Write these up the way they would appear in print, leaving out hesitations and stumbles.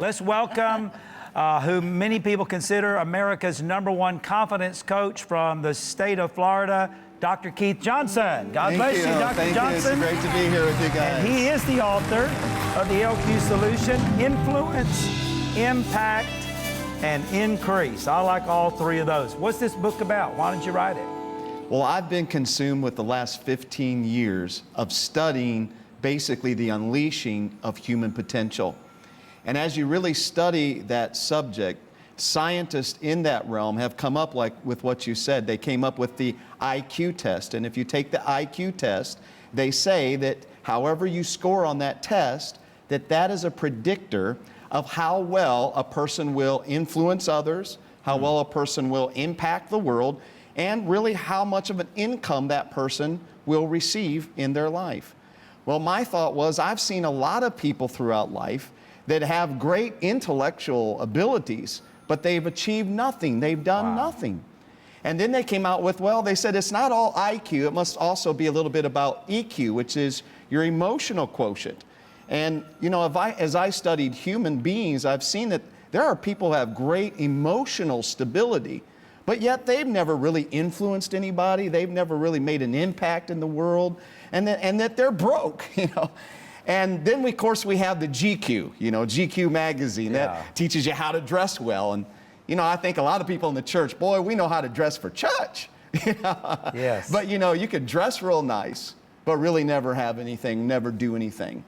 Let's welcome who many people consider America's #1 confidence coach from the state of Florida, Dr. Keith Johnson. God bless you, Dr. Johnson. It's great to be here with you guys. And he is the author of the LQ Solution, Influence, Impact, and Increase. I like all three of those. What's this book about? Why did you write it? Well, I've been consumed with the last 15 years of studying basically the unleashing of human potential. And as you really study that subject, scientists in that realm have come up with what you said. They came up with the IQ test. And if you take the IQ test, they say that however you score on that test, that is a predictor of how well a person will influence others, how well a person will impact the world, and really how much of an income that person will receive in their life. Well, my thought was, I've seen a lot of people throughout life that have great intellectual abilities, but they've achieved nothing. They've done nothing. And then they came out with, well, they said it's not all IQ, it must also be a little bit about EQ, which is your emotional quotient. And you know, as I studied human beings, I've seen that there are people who have great emotional stability, but yet they've never really influenced anybody, they've never really made an impact in the world, and that they're broke, you know. And then, of course, we have the GQ, you know, GQ magazine that teaches you how to dress well. And, you know, I think a lot of people in the church, boy, we know how to dress for church. You know? Yes. But, you know, you could dress real nice, but really never have anything, never do anything.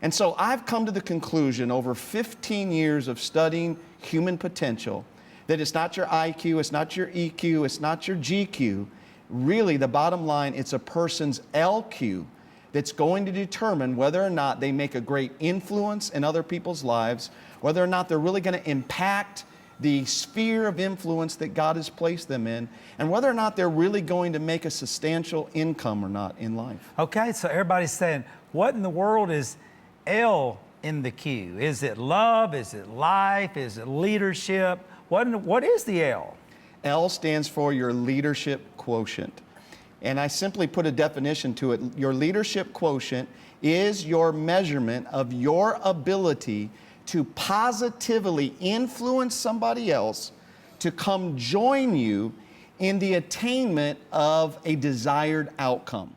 And so I've come to the conclusion over 15 years of studying human potential that it's not your IQ, it's not your EQ, it's not your GQ. Really, the bottom line, it's a person's LQ that's going to determine whether or not they make a great influence in other people's lives, whether or not they're really going to impact the sphere of influence that God has placed them in, and whether or not they're really going to make a substantial income or not in life. Okay, so everybody's saying, what in the world is L in the Q? Is it love? Is it life? Is it leadership? What is the L? L stands for your leadership quotient. And I simply put a definition to it. Your leadership quotient is your measurement of your ability to positively influence somebody else to come join you in the attainment of a desired outcome.